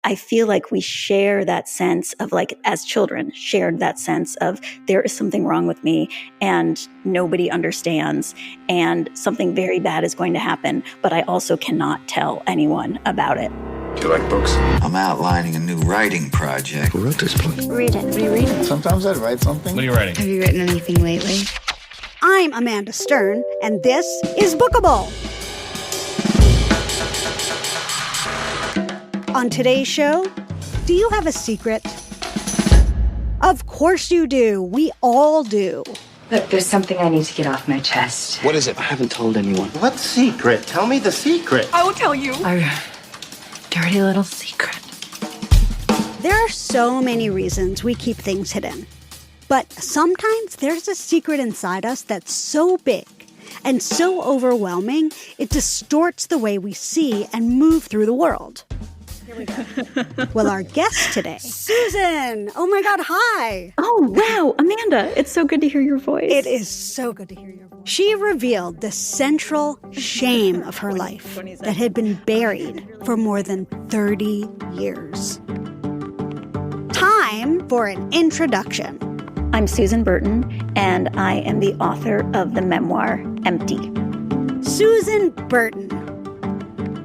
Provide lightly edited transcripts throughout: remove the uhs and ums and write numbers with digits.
I feel like we share that sense of, like, as children, shared that sense of there is something wrong with me and nobody understands and something very bad is going to happen, but I also cannot tell anyone about it. Do you like books? I'm outlining a new writing project. Who wrote this book? Read it. Reread it. Sometimes I'd write something. What are you writing? Have you written anything lately? I'm Amanda Stern, and this is Bookable. On today's show, do you have a secret? Of course you do. We all do. Look, there's something I need to get off my chest. What is it? I haven't told anyone. What secret? Tell me the secret. I will tell you. Our dirty little secret. There are so many reasons we keep things hidden. But sometimes there's a secret inside us that's so big and so overwhelming, it distorts the way we see and move through the world. Here we go. Well, our guest today, Susan. Oh my God, hi. Oh, wow, Amanda, it's so good to hear your voice. It is so good to hear your voice. She revealed the central shame of her life that had been buried for more than 30 years. Time for an introduction. I'm Susan Burton, and I am the author of the memoir, Empty. Susan Burton.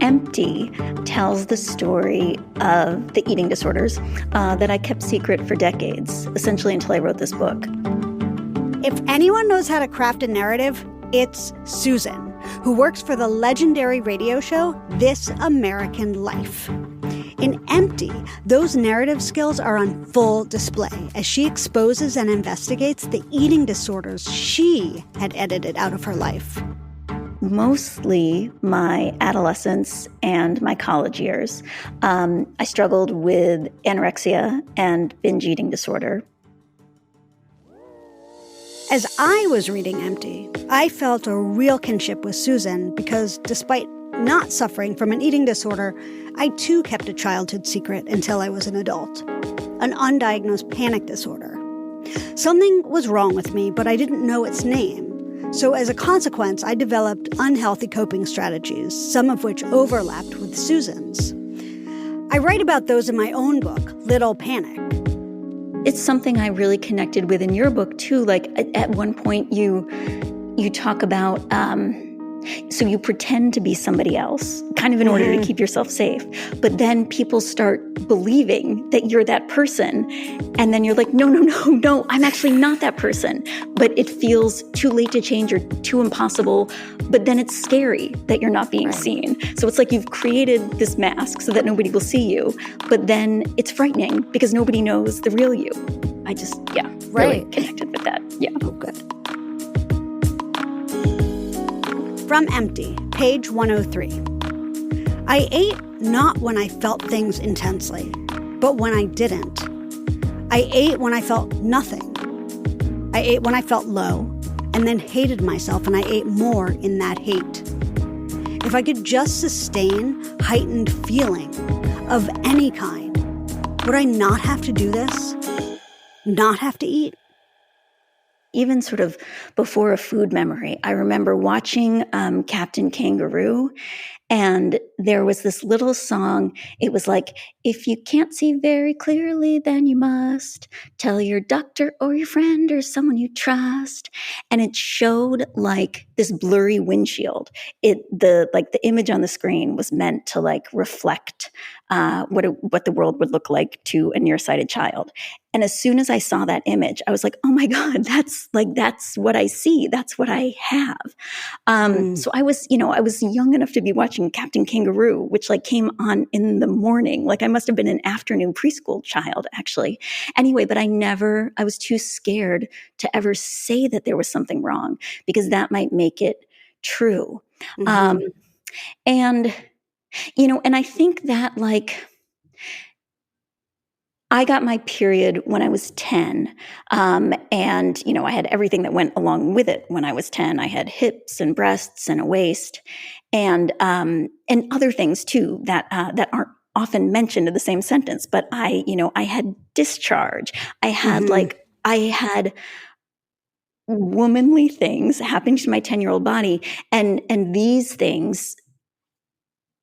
Empty tells the story of the eating disorders that I kept secret for decades, essentially until I wrote this book. If anyone knows how to craft a narrative, it's Susan, who works for the legendary radio show This American Life. In Empty, those narrative skills are on full display as she exposes and investigates the eating disorders she had edited out of her life. Mostly my adolescence and my college years. I struggled with anorexia and binge eating disorder. As I was reading Empty, I felt a real kinship with Susan because despite not suffering from an eating disorder, I too kept a childhood secret until I was an adult. An undiagnosed panic disorder. Something was wrong with me, but I didn't know its name. So as a consequence, I developed unhealthy coping strategies, some of which overlapped with Susan's. I write about those in my own book, Little Panic. It's something I really connected with in your book too. Like at one point you talk about, so you pretend to be somebody else, kind of in order to keep yourself safe. But then people start believing that you're that person. And then you're like, no, I'm actually not that person. But it feels too late to change or too impossible. But then it's scary that you're not being seen. So it's like you've created this mask so that nobody will see you. But then it's frightening because nobody knows the real you. I just, really connected with that. Yeah. Oh, good. From Empty, page 103. I ate not when I felt things intensely, but when I didn't. I ate when I felt nothing. I ate when I felt low, and then hated myself, and I ate more in that hate. If I could just sustain heightened feeling of any kind, would I not have to do this? Not have to eat? Even sort of before a food memory, I remember watching Captain Kangaroo, and there was this little song. It was like, if you can't see very clearly, then you must tell your doctor or your friend or someone you trust. And it showed like this blurry windshield. The image on the screen was meant to like reflect what the world would look like to a nearsighted child. And as soon as I saw that image, I was like, oh my God, that's what I see. That's what I have. So I was young enough to be watching Captain Kangaroo, which like came on in the morning. Like I must have been an afternoon preschool child actually. Anyway, but I was too scared to ever say that there was something wrong because that might make it true. Mm-hmm. And I think that like, I got my period when I was 10, and I had everything that went along with it when I was 10. I had hips and breasts and a waist, and other things too that aren't often mentioned in the same sentence. But I had discharge. I had womanly things happening to my 10-year-old body, and these things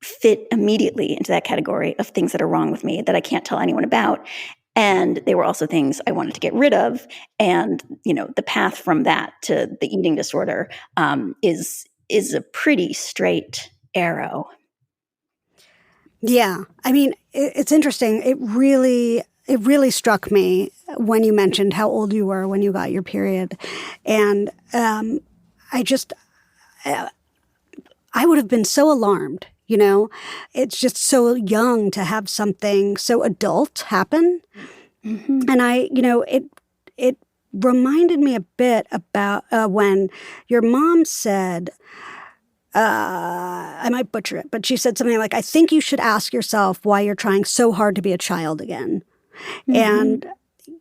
fit immediately into that category of things that are wrong with me that I can't tell anyone about. And they were also things I wanted to get rid of. And, the path from that to the eating disorder is a pretty straight arrow. Yeah. I mean, it's interesting. It really struck me when you mentioned how old you were when you got your period. And I would have been so alarmed, It's just so young to have something so adult happen. Mm-hmm. And it reminded me a bit about when your mom said, I might butcher it, but she said something like, I think you should ask yourself why you're trying so hard to be a child again. Mm-hmm. And,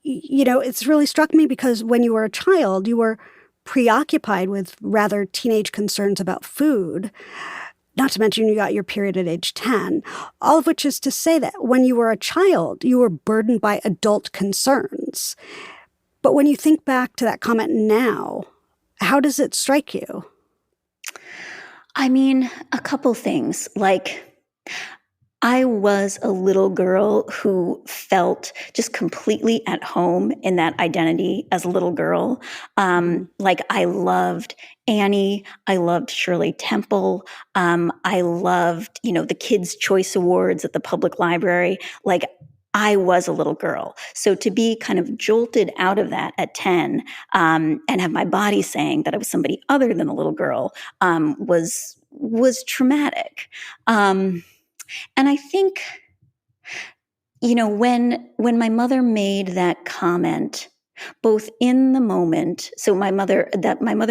it's really struck me because when you were a child, you were preoccupied with rather teenage concerns about food, not to mention you got your period at age 10, all of which is to say that when you were a child, you were burdened by adult concerns. But when you think back to that comment now, how does it strike you? I mean, a couple things. Like, I was a little girl who felt just completely at home in that identity as a little girl. Like, I loved Annie. I loved Shirley Temple. I loved, the Kids' Choice Awards at the public library. Like, I was a little girl. So to be kind of jolted out of that at 10 and have my body saying that I was somebody other than a little girl was traumatic. And I think, when my mother made that comment, both in the moment, so my mother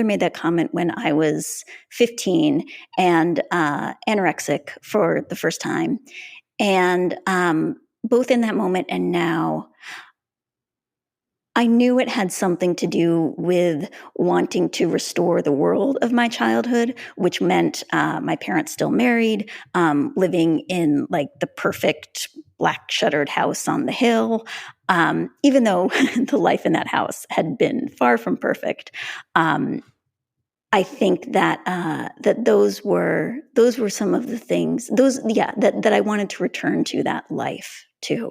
made that comment when I was 15 and anorexic for the first time, and both in that moment and now, I knew it had something to do with wanting to restore the world of my childhood, which meant my parents still married, living in like the perfect black shuttered house on the hill, even though the life in that house had been far from perfect. I think that that those were some of the things that I wanted to return to that life too.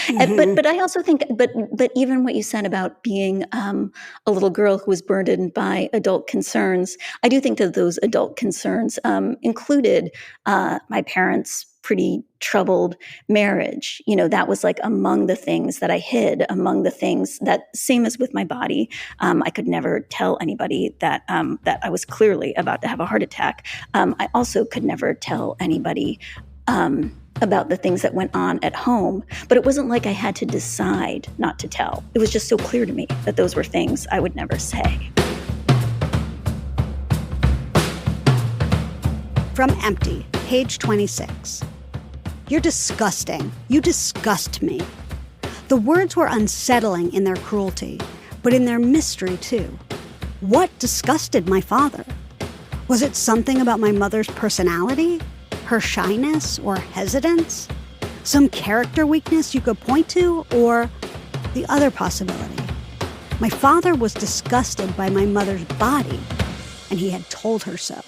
Mm-hmm. But I also think, but even what you said about being a little girl who was burdened by adult concerns, I do think that those adult concerns included my parents' pretty troubled marriage. That was like among the things that I hid, among the things that, same as with my body, I could never tell anybody that that I was clearly about to have a heart attack. I also could never tell anybody about the things that went on at home. But it wasn't like I had to decide not to tell. It was just so clear to me that those were things I would never say. From Empty, page 26. You're disgusting. You disgust me. The words were unsettling in their cruelty, but in their mystery too. What disgusted my father? Was it something about my mother's personality? Her shyness or hesitance? Some character weakness you could point to? Or the other possibility? My father was disgusted by my mother's body, and he had told her so.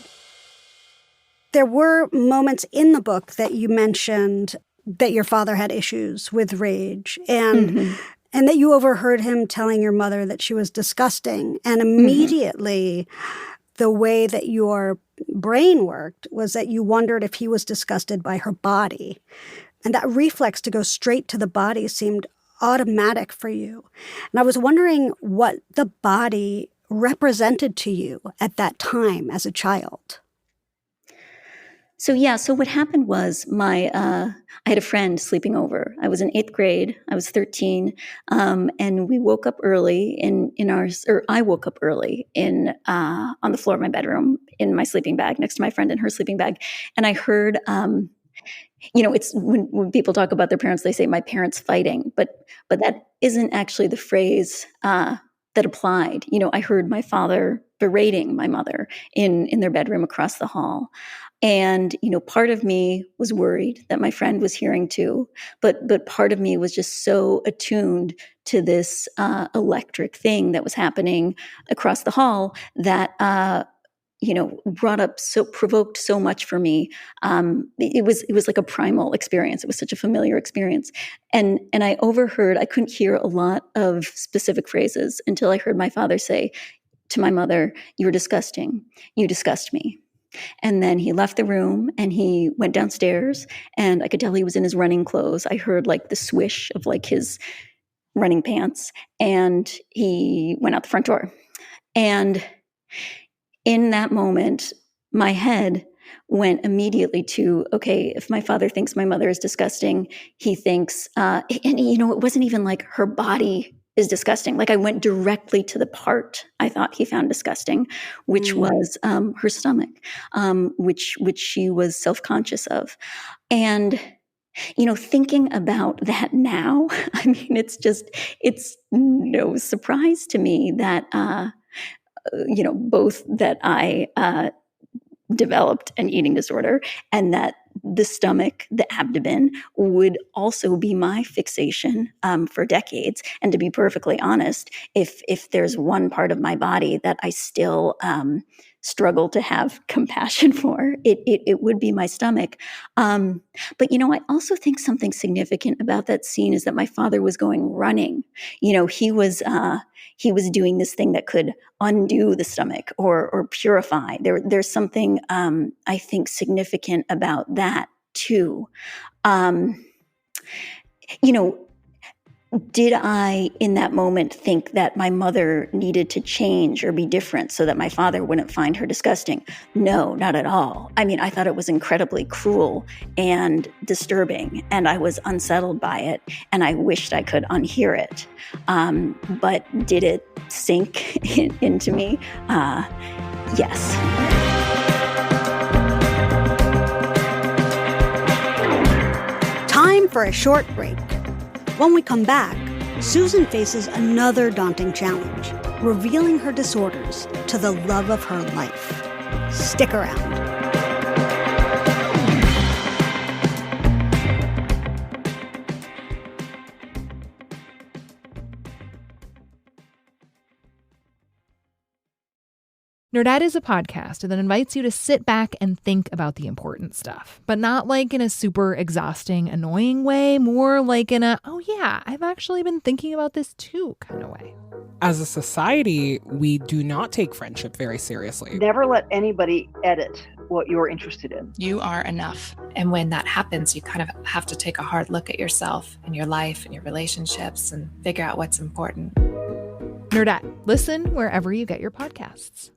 There were moments in the book that you mentioned that your father had issues with rage and that you overheard him telling your mother that she was disgusting. And immediately the way that your brain worked was that you wondered if he was disgusted by her body. And that reflex to go straight to the body seemed automatic for you. And I was wondering what the body represented to you at that time as a child. So what happened was I had a friend sleeping over. I was in 8th grade. I was 13. And we woke up early I woke up early on the floor of my bedroom in my sleeping bag next to my friend in her sleeping bag. And I heard, it's when people talk about their parents, they say my parents fighting, but that isn't actually the phrase, that applied. I heard my father berating my mother in their bedroom across the hall. And, part of me was worried that my friend was hearing too, but part of me was just so attuned to this electric thing that was happening across the hall that provoked so much for me. It was like a primal experience. It was such a familiar experience. And I couldn't hear a lot of specific phrases until I heard my father say to my mother, "You're disgusting. You disgust me." And then he left the room and he went downstairs, and I could tell he was in his running clothes. I heard like the swish of like his running pants, and he went out the front door. And in that moment, my head went immediately to, okay, if my father thinks my mother is disgusting, he thinks, it wasn't even like her body is disgusting. Like I went directly to the part I thought he found disgusting, which was her stomach, which she was self-conscious of. And thinking about that now, I mean, it's no surprise to me that, both that I developed an eating disorder and that the stomach, the abdomen would also be my fixation for decades. And to be perfectly honest, if there's one part of my body that I still struggle to have compassion for, it would be my stomach. But I also think something significant about that scene is that my father was going running. He was doing this thing that could undo the stomach or purify. There's something I think significant about that too. Did I in that moment think that my mother needed to change or be different so that my father wouldn't find her disgusting? No, not at all. I mean, I thought it was incredibly cruel and disturbing, and I was unsettled by it, and I wished I could unhear it. But did it sink into me? Yes. Time for a short break. When we come back, Susan faces another daunting challenge, revealing her disorders to the love of her life. Stick around. Nerdette is a podcast that invites you to sit back and think about the important stuff, but not like in a super exhausting, annoying way, more like in a, oh yeah, I've actually been thinking about this too kind of way. As a society, we do not take friendship very seriously. Never let anybody edit what you're interested in. You are enough. And when that happens, you kind of have to take a hard look at yourself and your life and your relationships and figure out what's important. Nerdette. Listen wherever you get your podcasts.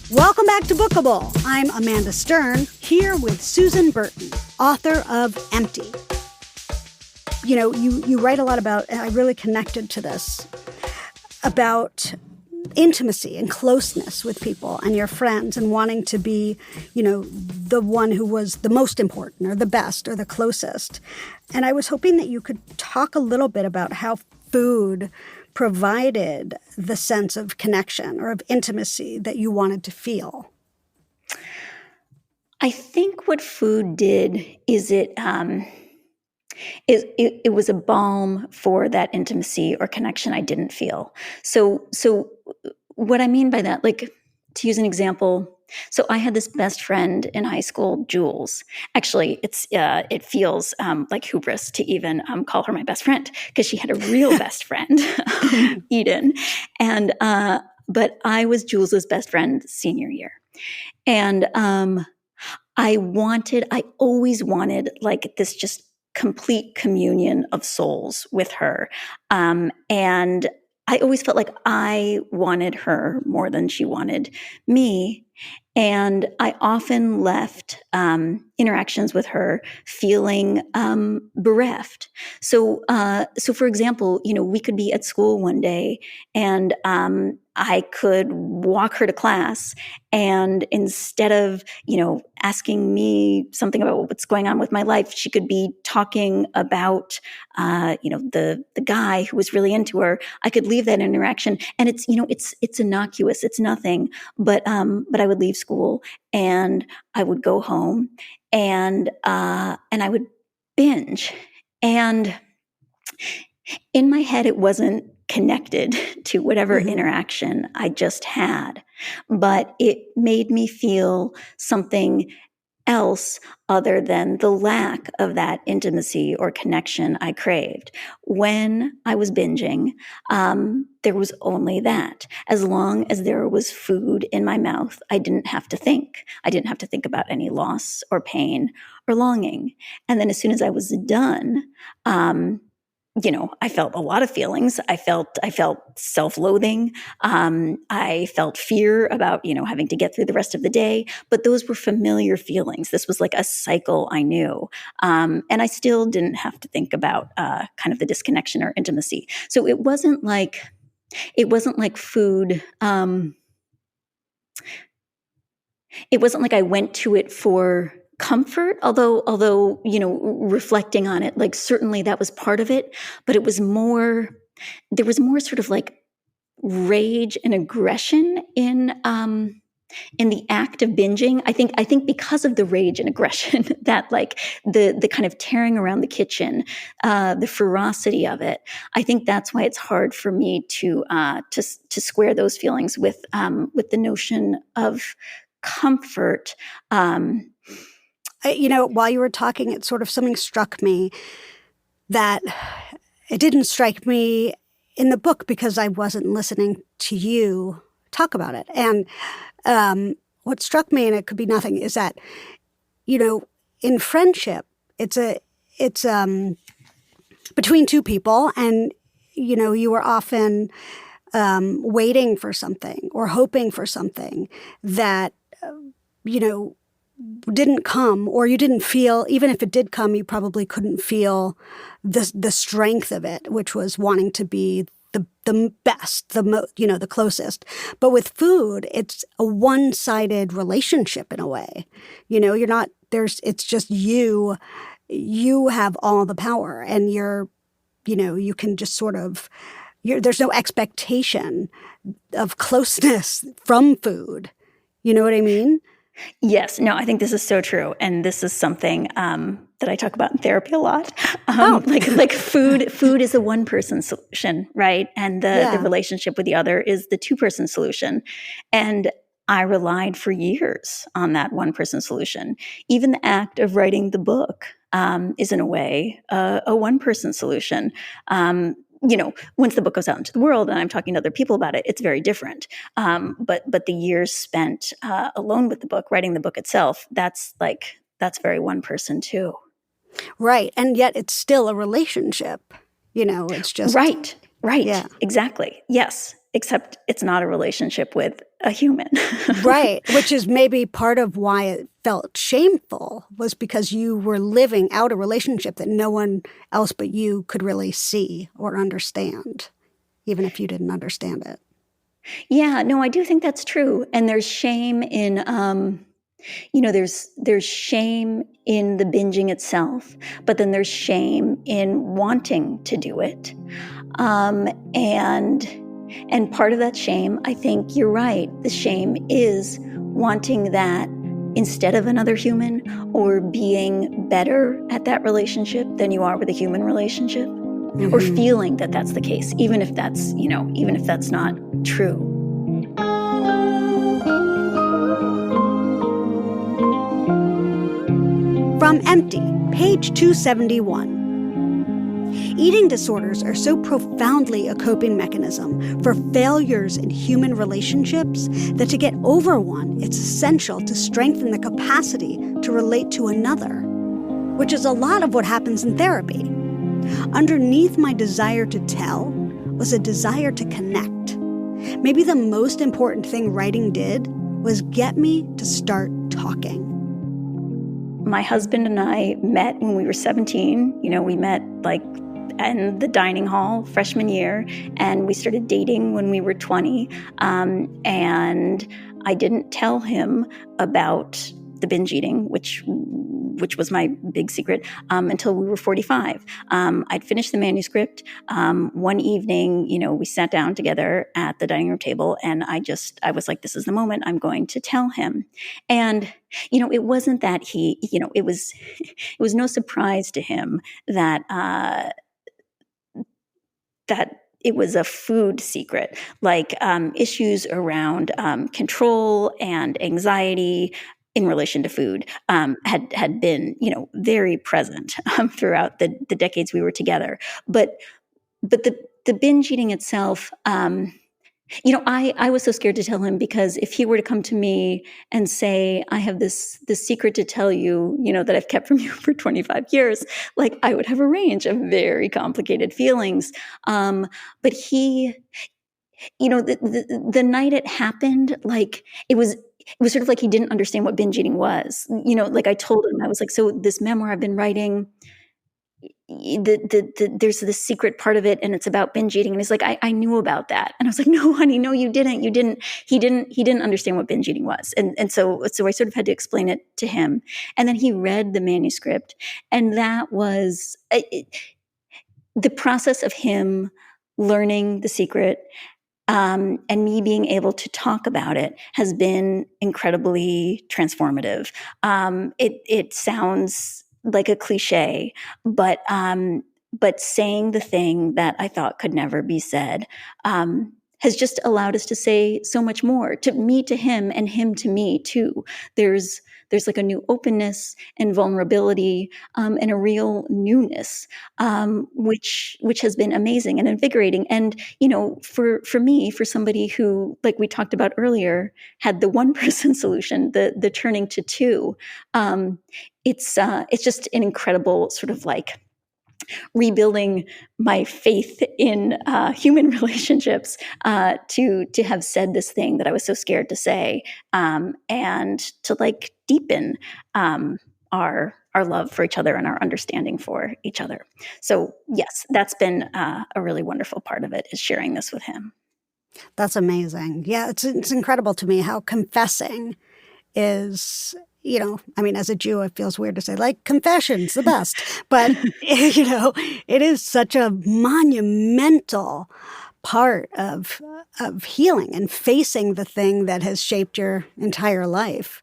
Welcome back to Bookable. I'm Amanda Stern, here with Susan Burton, author of Empty. You write a lot about, and I really connected to this, about intimacy and closeness with people and your friends and wanting to be, the one who was the most important or the best or the closest. And I was hoping that you could talk a little bit about how food provided the sense of connection or of intimacy that you wanted to feel. I think what food did is it was a balm for that intimacy or connection I didn't feel. So what I mean by that, like to use an example, so I had this best friend in high school, Jules. Actually, it feels like hubris to even call her my best friend because she had a real best friend, Eden. And but I was Jules's best friend senior year, and I always wanted like this just complete communion of souls with her, and I always felt like I wanted her more than she wanted me. And I often left interactions with her feeling bereft. So for example, we could be at school one day and I could walk her to class, and instead of, asking me something about what's going on with my life, she could be talking about, the guy who was really into her. I could leave that interaction, and it's innocuous, it's nothing, but I would leave school and I would go home and I would binge. And In my head, it wasn't connected to whatever interaction I just had, but it made me feel something else other than the lack of that intimacy or connection I craved. When I was binging, there was only that. As long as there was food in my mouth, I didn't have to think. I didn't have to think about any loss or pain or longing. And then as soon as I was done, I felt a lot of feelings. I felt self-loathing. I felt fear about, having to get through the rest of the day. But those were familiar feelings. This was like a cycle I knew. And I still didn't have to think about kind of the disconnection or intimacy. So it wasn't like food. It wasn't like I went to it for comfort, although, reflecting on it, like certainly that was part of it, but there was more sort of like rage and aggression in the act of binging. I think because of the rage and aggression, that like the kind of tearing around the kitchen, the ferocity of it, I think that's why it's hard for me to square those feelings with the notion of comfort. While you were talking, it sort of something struck me that it didn't strike me in the book because I wasn't listening to you talk about it. And what struck me, and it could be nothing, is that, in friendship, it's between two people, and, you are often waiting for something or hoping for something that, didn't come, or you didn't feel, even if it did come, you probably couldn't feel the strength of it, which was wanting to be the best, the closest. But with food, it's a one-sided relationship in a way. You're not, it's just you have all the power, and you can just sort of, there's no expectation of closeness from food. You know what I mean? Yes. No, I think this is so true. And this is something that I talk about in therapy a lot. Like food is a one-person solution, right? And the relationship with the other is the two-person solution. And I relied for years on that one-person solution. Even the act of writing the book is in a way a one-person solution. Once the book goes out into the world and I'm talking to other people about it, it's very different. But the years spent alone with the book, writing the book itself, that's very one person too. Right. And yet it's still a relationship. It's just. Right. Yeah. Exactly. Yes. Except it's not a relationship with a human. Right. Which is maybe part of why it felt shameful, was because you were living out a relationship that no one else but you could really see or understand, even if you didn't understand it. Yeah. No, I do think that's true. And there's shame in, there's shame in the binging itself, but then there's shame in wanting to do it. And part of that shame, I think you're right. The shame is wanting that instead of another human, or being better at that relationship than you are with a human relationship, or feeling that that's the case, even if that's not true. From Empty, page 271. Eating disorders are so profoundly a coping mechanism for failures in human relationships that to get over one, it's essential to strengthen the capacity to relate to another, which is a lot of what happens in therapy. Underneath my desire to tell was a desire to connect. Maybe the most important thing writing did was get me to start talking. My husband and I met when we were 17. We met in the dining hall freshman year, and we started dating when we were 20. And I didn't tell him about the binge eating, which was my big secret, until we were 45. I'd finished the manuscript. One evening, we sat down together at the dining room table, and I was like, this is the moment I'm going to tell him. And, it wasn't that it was no surprise to him that, it was a food secret, like issues around control and anxiety in relation to food had been, very present throughout the decades we were together. But the binge eating itself, I was so scared to tell him, because if he were to come to me and say, I have this secret to tell you, that I've kept from you for 25 years, like I would have a range of very complicated feelings. But he, the night it happened, like it was sort of like he didn't understand what binge eating was. Like I told him, I was like, so this memoir I've been writing, there's this secret part of it, and it's about binge eating. And he's like, I knew about that. And I was like, no, honey, no, you didn't. He didn't understand what binge eating was. And so I sort of had to explain it to him. And then he read the manuscript, and that was the process of him learning the secret. And me being able to talk about it has been incredibly transformative. It sounds like a cliche, but saying the thing that I thought could never be said has just allowed us to say so much more, to me to him and him to me too. There's like a new openness and vulnerability and a real newness, which has been amazing and invigorating. And for me, for somebody who, like we talked about earlier, had the one person solution, the turning to two, it's just an incredible sort of like rebuilding my faith in human relationships to have said this thing that I was so scared to say, and to like deepen our love for each other and our understanding for each other. So yes, that's been a really wonderful part of it, is sharing this with him. That's amazing. Yeah, it's incredible to me how confessing is, as a Jew, it feels weird to say, like, confession's the best. But, it is such a monumental part of healing and facing the thing that has shaped your entire life.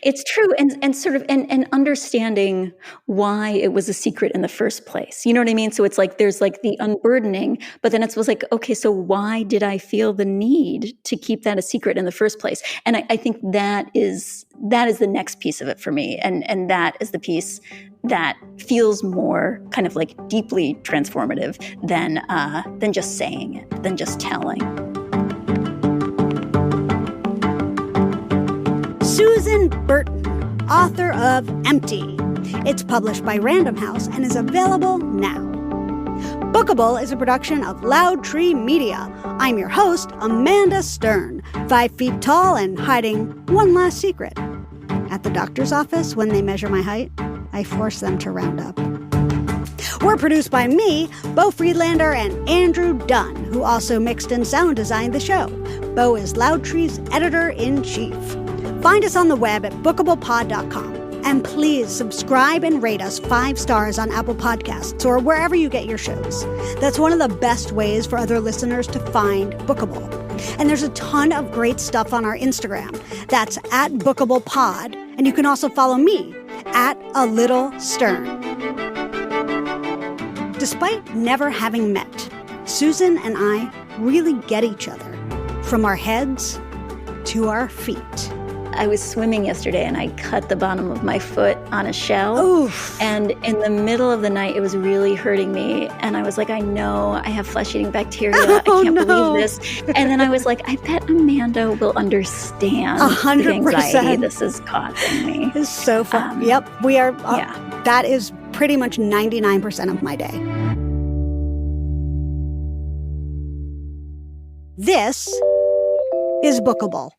It's true. And sort of, and understanding why it was a secret in the first place. You know what I mean? So it's like, there's like the unburdening, but then it was like, okay, so why did I feel the need to keep that a secret in the first place? And I think that is the next piece of it for me. And that is the piece that feels more kind of like deeply transformative than just saying it, than just telling. Susan Burton, author of Empty. It's published by Random House and is available now. Bookable is a production of Loud Tree Media. I'm your host, Amanda Stern, 5 feet tall and hiding one last secret. At the doctor's office, when they measure my height, I force them to round up. We're produced by me, Beau Friedlander, and Andrew Dunn, who also mixed and sound designed the show. Beau is Loud Tree's editor-in-chief. Find us on the web at bookablepod.com. And please subscribe and rate us 5 stars on Apple Podcasts or wherever you get your shows. That's one of the best ways for other listeners to find Bookable. And there's a ton of great stuff on our Instagram. That's at bookablepod. And you can also follow me at A Little Stern. Despite never having met, Susan and I really get each other, from our heads to our feet. I was swimming yesterday and I cut the bottom of my foot on a shell. Oof. And in the middle of the night, it was really hurting me. And I was like, I know I have flesh-eating bacteria. I can't believe this. And then I was like, I bet Amanda will understand 100%. the anxiety this is causing me. It's so fun. Yep, we are. That is pretty much 99% of my day. This is Bookable.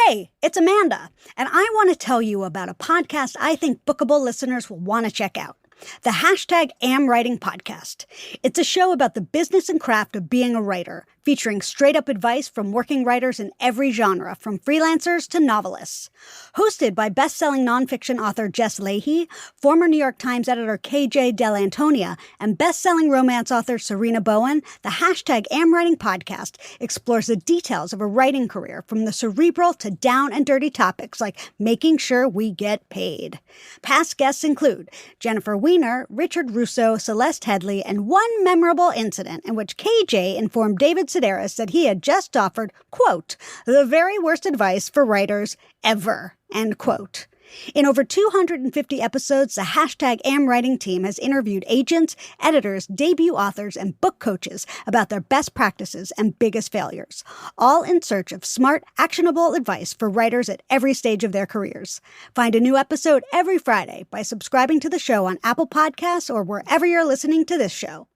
Hey, it's Amanda, and I want to tell you about a podcast I think Bookable listeners will want to check out. the #AmWriting Podcast. It's a show about the business and craft of being a writer, featuring straight-up advice from working writers in every genre, from freelancers to novelists. Hosted by best-selling nonfiction author Jess Leahy, former New York Times editor KJ Dell'Antonia, and best-selling romance author Serena Bowen, the #AmWriting Podcast explores the details of a writing career, from the cerebral to down and dirty topics like making sure we get paid. Past guests include Jennifer Weiner, Richard Russo, Celeste Headley, and one memorable incident in which KJ informed David Sedaris that he had just offered, quote, the very worst advice for writers ever, end quote. In over 250 episodes, the #AmWriting team has interviewed agents, editors, debut authors, and book coaches about their best practices and biggest failures, all in search of smart, actionable advice for writers at every stage of their careers. Find a new episode every Friday by subscribing to the show on Apple Podcasts or wherever you're listening to this show.